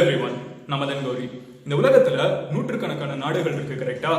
everyone, Namadan Gauri. இந்த உலகத்துல நூற்றுக்கணக்கான நாடுகள் இருக்கு கரெக்டா.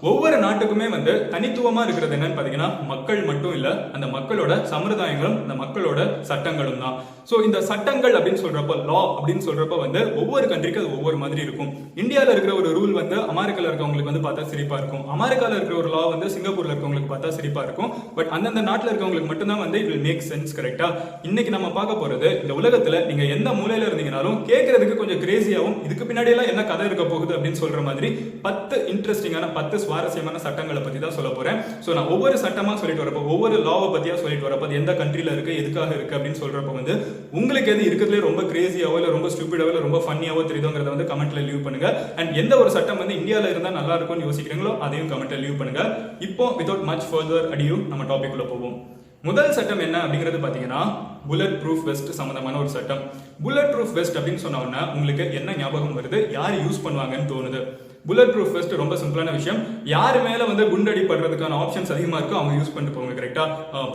ஒவ்வொரு நாட்டுக்குமே தனித்துவமா இருக்கிறது என்னன்னு பாத்தீங்கன்னா மக்கள் மட்டும் இல்ல, அந்த மக்களோட சம்பிரதாயங்களும் அந்த மக்களோட சட்டங்களும் தான். சோ இந்த சட்டங்கள் அப்படின்னு சொல்றப்ப, லா அப்படின்னு சொல்றப்ப ஒவ்வொரு கண்ட்ரிக்கு அது ஒவ்வொரு மாதிரி இருக்கும். இந்தியால இருக்கிற ஒரு ரூல் அமெரிக்கால இருக்கவங்களுக்கு பார்த்தா சிரிப்பா இருக்கும். அமெரிக்கால இருக்கிற ஒரு லா சிங்கப்பூர்ல இருக்கவங்களுக்கு பார்த்தா சிரிப்பா இருக்கும். பட் அந்தந்த நாட்டுல இருக்கவங்களுக்கு மட்டும்தான் இட் வில் மேக் சென்ஸ் கரெக்டா. இன்னைக்கு நம்ம பார்க்க போறது, இந்த உலகத்துல நீங்க எந்த மூலையில இருந்தீங்கனாலும் கேட்கறதுக்கு கொஞ்சம் கிரேசியாவும் இதுக்கு பின்னாடி எல்லாம் என்ன கதை இருக்க போகுது அப்படின்னு சொல்ற மாதிரி 10 இன்ட்ரெஸ்டிங்கான 10 சுவாரஸ்யமான சட்டங்களை பத்தி தான் சொல்ல போறேன். சோ நான் ஒவ்வொரு சட்டமா சொல்லிட்டு வரப்போ, ஒவ்வொரு லாவை பத்தியா சொல்லிட்டு வரப்போ, எந்த கண்ட்ரில இருக்கு, எதுக்காக இருக்கு அப்படின்னு சொல்றப்ப உங்களுக்கு எது இருக்கிறதுல ரொம்ப கிரேசியாவோ இல்ல ரொம்ப ஸ்டூபிடாவோ இல்ல ரொம்ப ஃபன்னியாவோ தெரியுதுங்கிறத கமெண்ட்ல லீவ் பண்ணுங்க. அண்ட் எந்த ஒரு சட்டம் இந்தியால இருந்தா நல்லா இருக்கும்னு யோசிக்கிறீங்களோ அதையும் கமெண்ட்ல லீவ் பண்ணுங்க. இப்போ வித்வுட் மச் ஃபர்தர் அடியூ நம்ம டாபிக் உள்ள போவோம். முதல் சட்டம் என்ன அப்படிங்கிறது பாத்தீங்கன்னா புல்லட் ப்ரூஃப் வெஸ்ட் சம்பந்தமான ஒரு சட்டம். புல்லட் ப்ரூஃப் வெஸ்ட் அப்படின்னு சொன்ன உடனே உங்களுக்கு என்ன ஞாபகம் வருது, யார் யூஸ் பண்ணுவாங்கன்னு தோணுது? புல்லட் ப்ரூஃப் வெஸ்ட் ரொம்ப சிம்பிளான விஷயம். யாரு மேல குண்டடி படுறதுக்கான ஆப்ஷன்ஸ் அதிகமா இருக்கோ அவங்க யூஸ் பண்ணிட்டு போவாங்க கரெக்டா.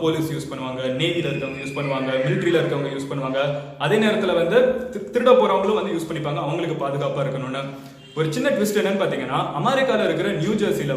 போலீஸ் யூஸ் பண்ணுவாங்க, நேவில இருக்கவங்க யூஸ் பண்ணுவாங்க, மிலிட்டரியில இருக்கவங்க யூஸ் பண்ணுவாங்க. அதே நேரத்துல திருட போறவங்களும் யூஸ் பண்ணிப்பாங்க, அவங்களுக்கு பாதுகாப்பா இருக்கணும்னு. ஒரு சின்ன ட்விஸ்ட் என்னன்னு பாத்தீங்கன்னா, அமெரிக்கால இருக்கிற நியூ ஜெர்சில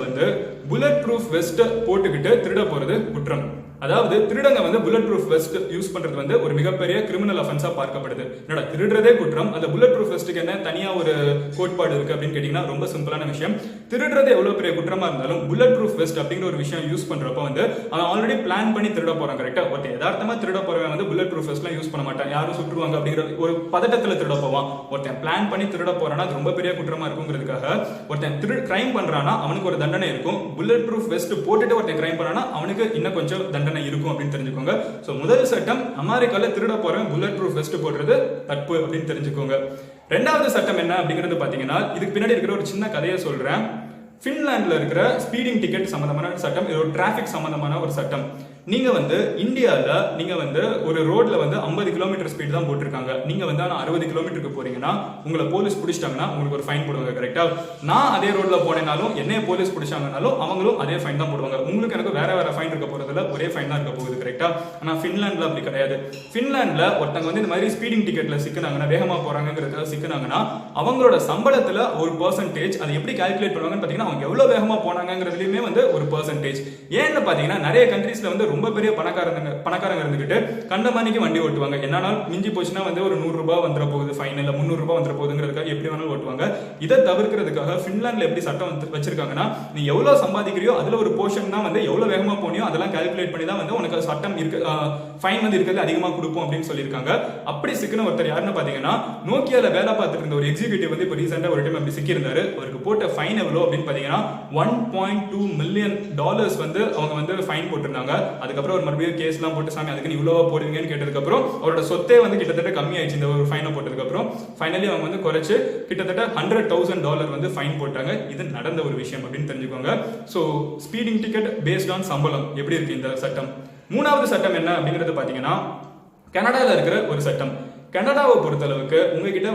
புல்லட் ப்ரூஃப் வெஸ்ட் போட்டுக்கிட்டு திருட போறது குற்றம். அதாவது திருடங்க புல்லட் ப்ரூஃப் வெஸ்ட் யூஸ் பண்றது ஒரு மிகப்பெரிய கிரிமினல் அஃபென்ஸா பார்க்கப்படுது. என்னடா திருடுறதே குற்றம், அந்த புல்லட் ப்ரூஃப் வெஸ்ட்டுக்கு என்ன தனியா ஒரு கோட்பாடு இருக்கு அப்படின்னு கேட்டீங்கன்னா ரொம்ப சிம்பிளான விஷயம். திருடுறது எவ்வளவு பெரிய குற்றமா இருந்தாலும் புல்லட் ப்ரூஃப் வெஸ்ட் அப்படிங்கிற ஒரு விஷயம் யூஸ் பண்றப்ப அவன் ஆல்ரெடி பிளான் பண்ணி திருட போறான் கரெக்டா. ஒருத்தன் யதார்த்தமா திருட போறவன் புல்லட் ப்ரூஃப் வெஸ்ட்லாம் யூஸ் பண்ண மாட்டான், யாரும் சுற்றுவாங்க அப்படிங்கிற ஒரு பதட்டத்துல திருட போவான். ஒருத்தன் பிளான் பண்ணி திருட போறானா அது ரொம்ப பெரிய குற்றமா இருக்குங்கிறதுக்காக ஒருத்தன் கிரைம் பண்றானா அவனுக்கு ஒரு தண்டனை இருக்கும். புல்லட் ப்ரூஃப் வெஸ்ட் போட்டுட்டு ஒருத்தன் கிரைம் பண்ணானா அவனுக்கு இன்னும் கொஞ்சம் தண்டனை இருக்கும் அப்படின்னு தெரிஞ்சுக்கோங்க. சோ முதல் சட்டம், அமெரிக்கால திருட போறவன் புல்லட் ப்ரூஃப் வெஸ்ட் போடுறது தப்பு அப்படின்னு தெரிஞ்சுக்கோங்க. ரெண்டாவது சட்டம் என்ன அப்படிங்கிறது பாத்தீங்கன்னா, இதுக்கு பின்னாடி இருக்கிற ஒரு சின்ன கதையை சொல்றேன். பின்லாந்துல இருக்கிற ஸ்பீடிங் டிக்கெட் சம்பந்தமான சட்டம், இது ஒரு டிராபிக் சம்பந்தமான ஒரு சட்டம். நீங்க இந்தியால நீங்க ஒரு ரோட்ல 50 கிலோமீட்டர் ஸ்பீட் தான் போட்டிருக்காங்க. நீங்க 60 கிலோமீட்டருக்கு போறீங்கன்னா உங்களை போலீஸ் பிடிச்சிட்டாங்கன்னா உங்களுக்கு ஒரு ஃபைன் போடுவாங்க கரெக்டா. நான் அதே ரோட்ல போனேனாலும் என்னைய போலீஸ் பிடிச்சாங்கனாலும் அவங்களும் அதே ஃபைன் தான் போடுவாங்க. உங்களுக்கு எனக்கு வேற வேற ஃபைன் இருக்க போறதுல ஒரே ஃபைன் தான் இருக்க போகுது கரெக்டா. ஆனா பின்லாந்துல அப்படி கிடையாது. பின்லாந்துல ஒருத்தங்க இந்த மாதிரி ஸ்பீடிங் டிக்கெட்ல சிக்கினாங்கன்னா, வேகமா போறாங்கிறதுக்காக சிக்கினாங்கன்னா, அவங்களோட சம்பளத்துல ஒரு பெர்சன்டேஜ், அதை எப்படி கால்குலேட் பண்ணுவாங்கன்னு பாத்தீங்கன்னா அவங்க எவ்வளவு வேகமா போனாங்கிறதுலயுமே ஒரு பெர்சன்டேஜ். ஏன்னு பாத்தீங்கன்னா நிறைய கண்ட்ரீஸ்ல ரொம்ப பெரிய பணக்காரங்க இருந்துகிட்டு கண்டமானிக்கு வண்டி ஓட்டுவாங்க. என்னால மிஞ்சி போச்சுன்னா ஒரு 100 ரூபாய் வந்துட போகுது ஃபைன், இல்ல 300 ரூபாய் வந்துட போகுதுங்கிறதுக்காக எப்படி வேணாலும் ஓட்டுவாங்க. இதை தவிர்க்கிறதுக்காக பின்லாந்துல எப்படி சட்டம் வச்சிருக்காங்கன்னா, நீ எவ்வளவு சம்பாதிக்கிறியோ அதுல ஒரு போர்ஷன் தான் எவ்வளவு வேகமா போனியோ அதெல்லாம் கால்குலேட் பண்ணி தான் உனக்கு சட்டம் இருக்கு, ஃபைன் இருக்கிறது அதிகமா கொடுப்போம் அப்படின்னு சொல்லியிருக்காங்க. அப்படி சிக்கின ஒருத்தர் யாருன்னு பாத்தீங்கன்னா, நோக்கியால வேலை பார்த்துட்டு இருந்த ஒரு எக்ஸிகியூட்டிவ் இப்ப ரீசெண்டா ஒரு டைம் அப்படி சிக்கி இருந்தாரு. அவருக்கு போட்ட ஃபைன் எவ்வளவு அப்படின்னு பாத்தீங்கன்னா $1.2 மில்லியன் அவங்க ஃபைன் போட்டிருந்தாங்க. அதுக்கப்புறம் ஒரு மறுபடியும் கேஸ் எல்லாம் போட்டு, சாமி அதுக்கு நீ இவ்வளவா போடுவீங்கன்னு கேட்டதுக்கு அப்புறம் அவரோட சொத்தே கிட்டத்தட்ட கம்மி ஆயிடுச்சு. இந்த ஒரு ஃபைனை போட்டதுக்கு அப்புறம் ஃபைனலி அவங்க குறைச்சு கிட்டத்தட்ட $100,000 ஃபைன் போட்டாங்க. இது நடந்த ஒரு விஷயம் அப்படின்னு தெரிஞ்சுக்கோங்க. So speeding ticket based on சம்பளம் எப்படி இருக்கு இந்த சட்டம். மூணாவது சட்டம் என்ன அப்படிங்கிறது பாத்தீங்கன்னா, கனடால இருக்கிற ஒரு சட்டம். கனடாவை பொறுத்தளவுக்கு உங்ககிட்ட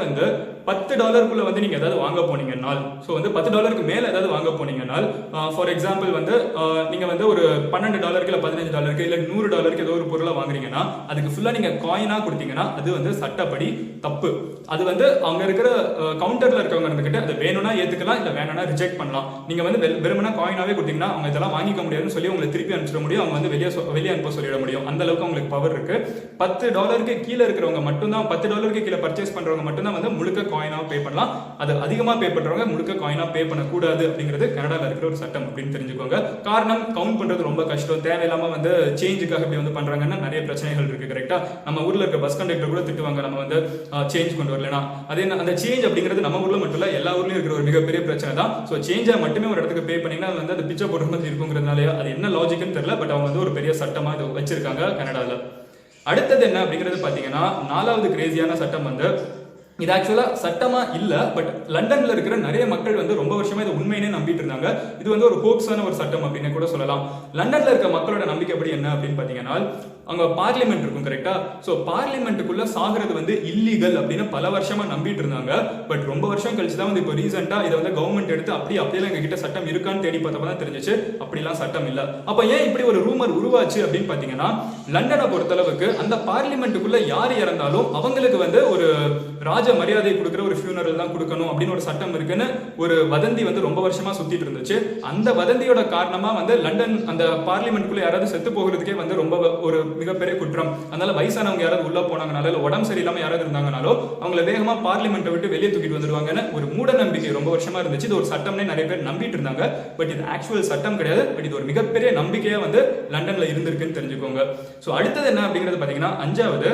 $10 நீங்க ஏதாவது வாங்க போனீங்கன்னால், ஸோ $10 மேல ஏதாவது வாங்க போனீங்கன்னால், ஃபார் எக்ஸாம்பிள் நீங்க ஒரு $12 இல்ல $15 இல்ல $100 ஏதோ ஒரு பொருளை வாங்குறீங்கன்னா அதுக்கு ஃபுல்லா நீங்க காயினா கொடுத்தீங்கன்னா அது சட்டப்படி தப்பு. அது அங்க இருக்கிற கவுண்டர்ல இருக்கவங்க இருந்துகிட்டு அது வேணும்னா ஏத்துக்கலாம், இல்ல வேணும்னா ரிஜெக்ட் பண்ணலாம். நீங்க வெறுமனா காயினாவே கொடுத்தீங்கன்னா அவங்க இதெல்லாம் வாங்கிக்க முடியாதுன்னு சொல்லி உங்களை திருப்பி அனுப்பிச்சிட முடியும், அவங்க வெளியே அனுப்ப சொல்லிட முடியும். அந்த அளவுக்கு அவங்களுக்கு பவர் இருக்கு. $10 கீழே இருக்கிறவங்க மட்டும்தான், $10 கீழே பர்ச்சேஸ் பண்றவங்க மட்டும்தான் முழுக்க காயினா பே பண்ணலாம். அது அதிகமா பே பண்றவங்க முழுக்க காயினா பே பண்ணக்கூடாது அப்படிங்கிறது கனடால இருக்கிற ஒரு சட்டம் அப்படின்னு தெரிஞ்சுக்கோங்க. காரணம், கவுண்ட் பண்றது ரொம்ப கஷ்டம், தேவையில்லாம சேஞ்சுக்காக இப்படி பண்றாங்கன்னா நிறைய பிரச்சனைகள் இருக்கு கரெக்டா. நம்ம ஊர்ல இருக்க பஸ் கண்டக்டர் கூட திட்டுவாங்க நம்ம சேஞ்ச் கொண்டு வரலனா. அதே அந்த சேஞ்ச் அப்படிங்கிறது நம்ம ஊர்ல மட்டும் இல்ல, எல்லா ஊர்லயும் இருக்கிற ஒரு மிகப்பெரிய பிரச்சனை தான். சோ சேஞ்சா மட்டுமே ஒரு இடத்துக்கு பே பண்ணீங்கன்னா அது பிச்சை போடுற மாதிரி இருக்குங்கிறதுனால அது என்ன லாஜிக்னு தெரியல, பட் அவங்க ஒரு பெரிய சட்டமா இது வச்சிருக்காங்க கனடால. அடுத்தது என்ன அப்படிங்கிறது பாத்தீங்கன்னா, நாலாவது கிரேசியான சட்டம் இது ஆக்சுவலா சட்டமா இல்ல, பட் லண்டன்ல இருக்கிற நிறைய மக்கள் ரொம்ப வருஷமா இது உண்மையினே நம்பிட்டு இருந்தாங்க. இது ஒரு ஹோப்ஸான ஒரு சட்டம் அப்படின்னு கூட சொல்லலாம். லண்டன்ல இருக்க மக்களோட நம்பிக்கை எப்படி என்ன அப்படின்னு பாத்தீங்கன்னா, அங்க பார்லிமெண்ட் இருக்கும் கரெக்டா. சோ பார்லிமெண்ட்டுக்குள்ள சாகிறது வந்து இல்லீகல் அப்படின்னு பல வருஷமா நம்பிட்டு இருந்தாங்க. பட் ரொம்ப வருஷம் கழிச்சு தான் வந்து இப்போ ரீசெண்டா இதை வந்து கவர்மெண்ட் எடுத்து அப்படியெல்லாம் எங்க கிட்ட சட்டம் இருக்கான்னு தேடி பார்த்தப்ப தான் தெரிஞ்சிச்சு அப்படிலாம் சட்டம் இல்ல. அப்ப ஏன் இப்படி ஒரு ரூமர் உருவாச்சு அப்படின்னு பாத்தீங்கன்னா, லண்டனை பொறுத்தளவுக்கு அந்த பார்லிமெண்ட்டுக்குள்ள யார் இறந்தாலும் அவங்களுக்கு வந்து ஒரு ராஜ மரியாதை கொடுக்குற ஒரு ஃபியூனரல் தான் கொடுக்கணும் அப்படின்னு ஒரு சட்டம் இருக்குன்னு ஒரு வதந்தி வந்து ரொம்ப வருஷமா சுத்திட்டு இருந்துச்சு. அந்த வதந்தியோட காரணமா வந்து லண்டன் அந்த பார்லிமெண்ட்டுக்குள்ள யாராவது செத்து போகிறதுக்கே வந்து ரொம்ப ஒரு மிகப்பெரிய குற்றம். அதனால வயசானவங்க யாராவது உள்ள போனாங்கனால இல்ல உடம்பு சரியில்லாம யாராவது இருந்தாங்கனாலோ அவங்களை வேகமா பார்லிமெண்ட்டை விட்டு வெளியே தூக்கிட்டு வந்துடுவாங்கன்னு ஒரு மூட நம்பிக்கை ரொம்ப வருஷமா இருந்துச்சு. இது ஒரு சட்டம்னே நிறைய பேர் நம்பிட்டு இருந்தாங்க. பட் இது ஆக்சுவல் சட்டம் கிடையாது. பட் இது ஒரு மிகப்பெரிய நம்பிக்கையா வந்து லண்டன்ல இருந்திருக்குன்னு தெரிஞ்சுக்கோங்க. சோ அடுத்தது என்ன அப்படிங்கிறது பாத்தீங்கன்னா, அஞ்சாவது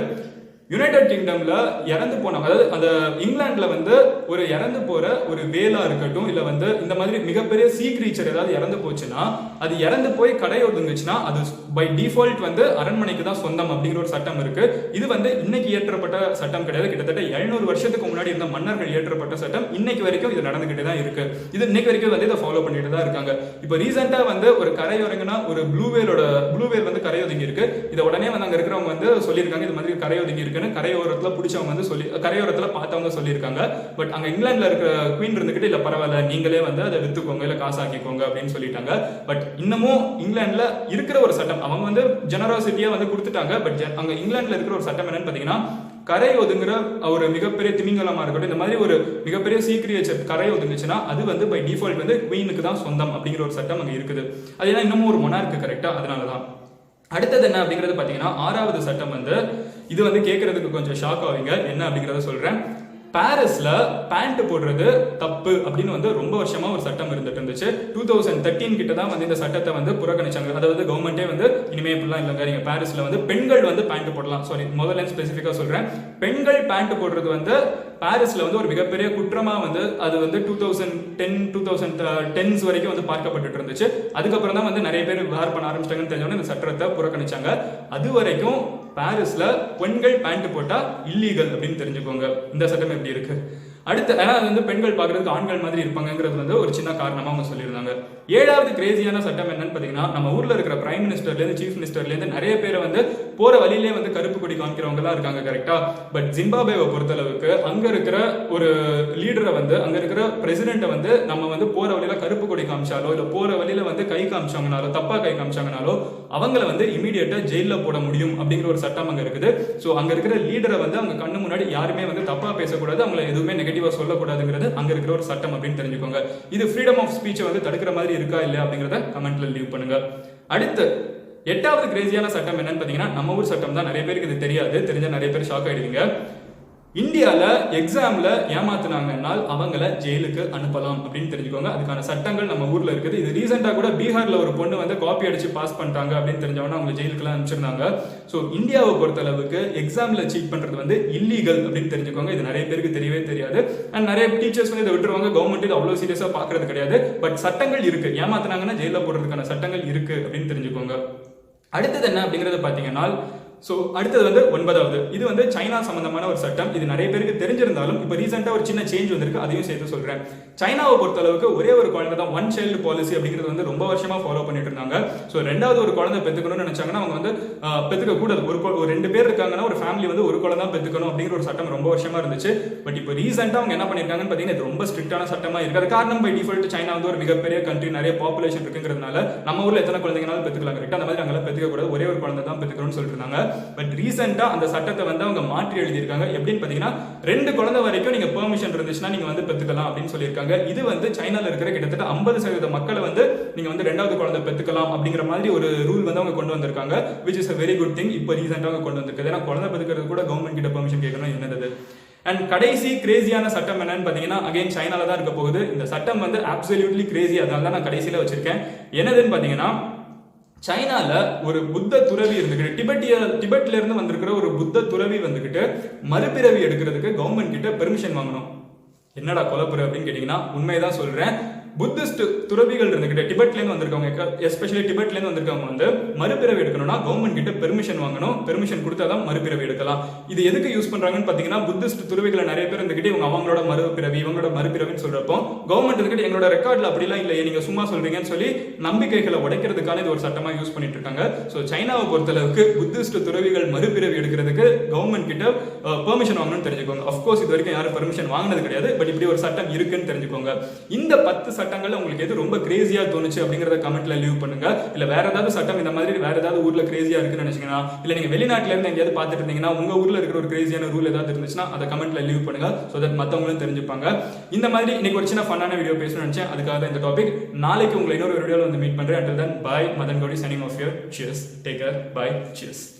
யுனைடெட் கிங்டம்ல இறந்து போனவங்க, அதாவது அந்த இங்கிலாந்துல வந்து ஒரு இறந்து போற ஒரு வேலா இருக்கட்டும் இல்ல வந்து இந்த மாதிரி மிகப்பெரிய சீ கிரீச்சர் ஏதாவது இறந்து போச்சுன்னா, அது இறந்து போய் கடை ஒதுங்குச்சுன்னா அது பை டிஃபால்ட் வந்து அரண்மனைக்கு தான் சொந்தம் அப்படிங்கிற ஒரு சட்டம் இருக்கு. இது வந்து இன்னைக்கு இயற்றப்பட்ட சட்டம் கிடையாது. கிட்டத்தட்ட 700 வருஷத்துக்கு முன்னாடி இருந்த மன்னர்கள் இயற்றப்பட்ட சட்டம். இன்னைக்கு வரைக்கும் இது நடந்துகிட்டே தான் இருக்கு. இது இன்னைக்கு வரைக்கும் வந்து இதை ஃபாலோ பண்ணிட்டு தான் இருக்காங்க. இப்போ ரீசெண்டா வந்து ஒரு கரையொதுங்கினா ஒரு ப்ளூ வேல் வந்து கரையொதுங்கி இருக்கு. இதை உடனே வந்து அங்க இருக்கிறவங்க வந்து சொல்லியிருக்காங்க இது மாதிரி கரையொதுங்கி இருக்கு. கரையோரத்துல பிடிச்சவங்க வந்து சொல்லி கரையோரத்துல பார்த்தவங்க சொல்லியிருக்காங்க. பட் அங்க இங்கிலாந்துல இருக்கிற குவீன் இருந்துகிட்டு இல்ல பரவாயில்ல நீங்களே வந்து அதை வித்துக்கோங்க இல்ல காசாக்கிக்கோங்க அப்படின்னு சொல்லிட்டாங்க. பட் இன்னமும் இங்கிலாந்துல இருக்கிற ஒரு சட்டம் அவங்க வந்து ஜெனராசிட்டியா வந்து கொடுத்துட்டாங்க. பட் அங்க இங்கிலாந்துல இருக்கிற ஒரு சட்டம் என்னன்னு பாத்தீங்கன்னா, கரை ஒதுங்குற ஒரு மிகப்பெரிய திமிங்கலமா இருக்கட்டும் இந்த மாதிரி ஒரு மிகப்பெரிய சீக்கிரியேச்சர் கரை ஒதுங்குச்சுன்னா அது வந்து பை டிஃபால்ட் வந்து குவீனுக்கு தான் சொந்தம் அப்படிங்கிற ஒரு சட்டம் அங்க இருக்குது. அது ஏன்னா இன்னமும் ஒரு மொனார்க்கு கரெக்டா, அதனாலதான். அடுத்தது என்ன அப்படிங்கிறது பாத்தீங்கன்னா, ஆறாவது சட்டம் வந்து இது வந்து கேட்கறதுக்கு கொஞ்சம் ஷாக் ஆவீங்க. என்ன அப்படிங்கறத சொல்றேன். பாரிஸ்ல பேண்ட் போடுறது தப்பு அப்படின்னு வந்து ரொம்ப வருஷமா ஒரு சட்டம் இருந்துட்டு இருந்துச்சு. 2013 கிட்ட தான் வந்து இந்த சட்டத்தை வந்து புறக்கணிச்சாங்க. அதாவது கவர்மெண்டே வந்து இனிமே இப்படிலாம் இல்லைங்க, நீங்க பாரிஸ்ல வந்து பெண்கள் வந்து பேண்ட் போடலாம். சாரி முதல்ல ஸ்பெசிஃபிக்கா சொல்றேன். பெண்கள் பேண்ட் போடுறது வந்து பாரிஸ்ல வந்து ஒரு மிகப்பெரிய குற்றமா வந்து அது வந்து 2010 வரைக்கும் வந்து பார்க்கப்பட்டு இருந்துச்சு. அதுக்கப்புறம் தான் வந்து நிறைய பேர் விவகாரம் பண்ண ஆரம்பிச்சிட்டாங்கன்னு தெரிஞ்சவொடனே இந்த சட்டத்தை புறக்கணிச்சாங்க. அது வரைக்கும் பாரிஸ்ல பெண்கள் பேண்ட் போட்டா இல்லீகல் அப்படின்னு தெரிஞ்சுக்கோங்க. இந்த சட்டம் எப்படி இருக்கு அடுத்து. ஏன்னா அது வந்து பெண்கள் பார்க்கறதுக்கு ஆண்கள் மாதிரி இருப்பாங்கிறது வந்து ஒரு சின்ன காரணமா அவங்க சொல்லியிருந்தாங்க. ஏழாவது கிரேசியான சட்டம் என்னன்னு பாத்தீங்கன்னா, நம்ம ஊர்ல இருக்கிற பிரைம் மினிஸ்டர்ல இருந்து சீஃப் மினிஸ்டர்ல இருந்து நிறைய பேரை வந்து போற வழியிலே வந்து கருப்பு கொடி காமிக்கிறவங்க எல்லாம் இருக்காங்க கரெக்டா. பட் ஜிம்பாப்வேவை பொறுத்தளவுக்கு அங்க இருக்கிற ஒரு லீடரை வந்து அங்க இருக்கிற பிரசிடென்ட்டை வந்து நம்ம வந்து போற வழியில கருப்பு கொடி காமிச்சாலோ இல்ல போற வழியில வந்து கை காமிச்சாங்கனாலோ தப்பா கை காமிச்சாங்கனாலோ அவங்களை வந்து இமீடியட்டா ஜெயில போட முடியும் அப்படிங்கிற ஒரு சட்டம் அங்க இருக்குது. சோ அங்க இருக்கிற லீடரை வந்து அவங்க கண்ணு முன்னாடி யாருமே வந்து தப்பா பேசக்கூடாது, அவங்களை எதுவுமே நெகட்டிவா சொல்லக்கூடாதுங்கிறது அங்க இருக்கிற ஒரு சட்டம் அப்படின்னு தெரிஞ்சுக்கோங்க. இது ஃப்ரீடம் ஆஃப் ஸ்பீச்சை வந்து தடுக்கிற மாதிரி இருக்கா இல்லையா அப்படிங்கறத கமெண்ட்ல லீவ் பண்ணுங்க. அடுத்து எட்டாவது கிரேசியான சட்டம் என்னன்னு பாத்தீங்கன்னா, நம்ம ஊர் சட்டம் தான். நிறைய பேருக்கு இது தெரியாது, தெரிஞ்ச நிறைய பேர் ஷாக் ஆயிடுவீங்க. இந்தியால எக்ஸாம்ல ஏமாத்தினாங்கன்னா அவங்கள ஜெயிலுக்கு அனுப்பலாம் அப்படின்னு தெரிஞ்சுக்கோங்க. அதுக்கான சட்டங்கள் நம்ம ஊர்ல இருக்குது. இது ரீசெண்டா கூட பீகார்ல ஒரு பொண்ணு வந்து காப்பி அடிச்சு பாஸ் பண்ணிட்டாங்க அப்படின்னு தெரிஞ்சவொன்னா அவங்க ஜெயிலுக்குலாம் அனுப்பிச்சிருந்தாங்க. ஸோ இந்தியாவை பொறுத்த அளவுக்கு எக்ஸாம்ல சீட் பண்றது வந்து இல்லீகல் அப்படின்னு தெரிஞ்சுக்கோங்க. இது நிறைய பேருக்கு தெரியவே தெரியாது. அண்ட் நிறைய டீச்சர்ஸ் வந்து இதை விட்டுருவாங்க. கவர்மெண்ட் இது அவ்வளவு சீரியஸா பாக்குறது கிடையாது. பட் சட்டங்கள் இருக்கு, ஏமாத்தினாங்கன்னா ஜெயில போடுறதுக்கான சட்டங்கள் இருக்கு அப்படின்னு தெரிஞ்சுக்கோங்க. அடுத்தது என்ன அப்படிங்கறத பாத்தீங்கன்னா, சோ அடுத்தது வந்து 9வது. இது வந்து சைனா சம்பந்தமான ஒரு சட்டம். இது நிறைய பேருக்கு தெரிஞ்சிருந்தாலும் இப்போ ரீசெண்டா ஒரு சின்ன சேஞ்ச் வந்திருக்கு, அதையும் சேர்த்து சொல்றேன். சைனாவை பொறுத்த அளவுக்கு ஒரே ஒரு குழந்தை தான், ஒன் சைல்டு பாலிசி அப்படிங்கிறது வந்து ரொம்ப வருஷமா ஃபாலோ பண்ணிட்டு இருந்தாங்க. ஸோ ரெண்டாவது ஒரு குழந்தை பெற்றுக்கணும்னு நினைச்சாங்கன்னா அவங்க வந்து பெற்றுக்க கூடாது. ஒரு 2 பேர் இருக்காங்கன்னா ஒரு ஃபேமிலி வந்து ஒரு குழந்தை தான் பெற்றுக்கணும் அப்படிங்கிற ஒரு சட்டம் ரொம்ப வருஷமா இருந்துச்சு. பட் இப்போ ரீசெண்டா அவங்க என்ன பண்ணிருக்காங்கன்னு பாத்தீங்கன்னா, இது ரொம்ப ஸ்ட்ரிக்டான சட்டமா இருக்கு. அது காரணம் பை டிஃபால்ட் சைனா வந்து ஒரு மிகப்பெரிய கண்ட்ரி, நிறைய பாப்புலேஷன் இருக்குங்கிறதுனால நம்ம ஊர்ல எத்தனை குழந்தைங்கனாலும் பெற்றுக்கலாம் கரெக்டா. அந்த மாதிரி அங்கே பெற்றுக்க கூடாது, ஒரே ஒரு குழந்தை தான் பெற்றுக்கணும்னு சொல்லிட்டு இருந்தாங்க. பட் ரீசெண்டா அந்த சட்டத்தை வந்து அவங்க மாற்றி எழுதியிருக்காங்க. எப்படின்னு பாத்தீங்கன்னா, 2 குழந்தை வரைக்கும் நீங்க பெர்மிஷன் இருந்துச்சுன்னா நீங்க வந்து பெற்றுக்கலாம் அப்படின்னு சொல்லியிருக்காங்க. இது வந்து சைனால இருக்கிற கிட்டத்தட்ட 50% மக்களை வந்து நீங்க வந்து 2வது குழந்தை பெற்றுக்கலாம் அப்படிங்கிற மாதிரி ஒரு ரூல் வந்து அவங்க கொண்டு வந்திருக்காங்க. which is a very good thing. இப்போ ரீசெண்டா அவங்க கொண்டு வந்திருக்காங்க. ஏன்னா குழந்தை பெற்றுக்கிறது கூட கவர்மெண்ட் கிட்ட பெர்மிஷன் கேட்கணும், என்னது. அண்ட் கடைசி கிரேசியான சட்டம் என்னன்னு பாத்தீங்கன்னா, அகைன் சைனால தான் இருக்க போகுது. இந்த சட்டம் வந்து அப்சல்யூட்லி கிரேசி, அதனால தான் நான் கடைசியில வச்சிருக்கேன். என்னதுன்னு பாத்தீங்கன்னா, சைனால ஒரு புத்த துறவி இருந்துகிட்டு, டிபெட்ல இருந்து வந்திருக்கிற ஒரு புத்த துறவி வந்துகிட்டு மறுபிறவி எடுக்கிறதுக்கு கவர்மெண்ட் கிட்ட பெர்மிஷன் வாங்கணும். என்னடா குழப்பற அப்படின்னு கேட்டீங்கன்னா, உண்மைதான் சொல்றேன். புத்திஸ்ட் துறவிகள் இருந்துகிட்ட டிபெட்ல இருந்து வந்திருக்கவங்க, எஸ்பெஷலி டிபெட்ல இருந்து வந்திருக்கவங்க வந்து மறுபிறவி எடுக்கணும்னா கவர்மெண்ட் கிட்ட பெர்மிஷன் வாங்கணும். பெர்மிஷன் கொடுத்தாதான் மறுபிறவி எடுக்கலாம். இது எதுக்கு யூஸ் பண்றாங்கன்னு பாத்தீங்கன்னா, புத்திஸ்ட் துறவிகளை நிறைய பேர் இருந்துகிட்டு இவங்க அவங்களோட மறுபிறவின்னு சொல்றப்போ கவர்மெண்ட் இருந்துகிட்டு எங்களோட ரெக்கார்ட்ல அப்படிலாம் இல்லையே, நீங்க சும்மா சொல்றீங்கன்னு சொல்லி நம்பிக்கைகளை உடைக்கிறதுக்கான இது ஒரு சட்டமா யூஸ் பண்ணிட்டு இருக்காங்க. சோ சைனாவை பொறுத்தளவுக்கு புத்திஸ்ட் துறவிகள் மறுபிறவி எடுக்கிறதுக்கு கவர்மெண்ட் கிட்ட பெர்மிஷன் வாங்கணும்னு தெரிஞ்சுக்கோங்க. அஃப்கோர்ஸ் இது வரைக்கும் யாரும் பெர்மிஷன் வாங்கினது கிடையாது, பட் இப்படி ஒரு சட்டம் இருக்குன்னு தெரிஞ்சுக்கோங்க. இந்த 10 சட்டங்கள்ல உங்களுக்கு எது ரொம்ப கிரேசியா தோணுச்சு அப்படிங்கறத கமெண்ட்ல லீவ் பண்ணுங்க. இல்ல வேற ஏதாவது சட்டம் இந்த மாதிரி வேற ஏதாவது ஊர்ல கிரேசியா இருக்குன்னு நினைச்சீங்கன்னா, இல்ல நீங்க வெளிநாட்டுல இருந்து எங்கேயாவது பார்த்துட்டு இருந்தீங்கன்னா உங்க ஊர்ல இருக்கிற ஒரு கிரேசியான ரூல் ஏதாவது இருந்துச்சுன்னா அதை கமெண்ட்ல லீவ் பண்ணுங்க. சோ தட் மத்தவங்களும் தெரிஞ்சுப்பாங்க. இந்த மாதிரி இன்னைக்கு ஒரு சின்ன ஃபன்னான வீடியோ பேசணும்னு நினைச்சேன், அதுக்காக தான் இந்த டாபிக். நாளைக்கு உங்களை இன்னொரு வீடியோல வந்து மீட் பண்றேன். Until then, bye. Madan Gauri signing off here. Cheers. Take care. Bye. Cheers.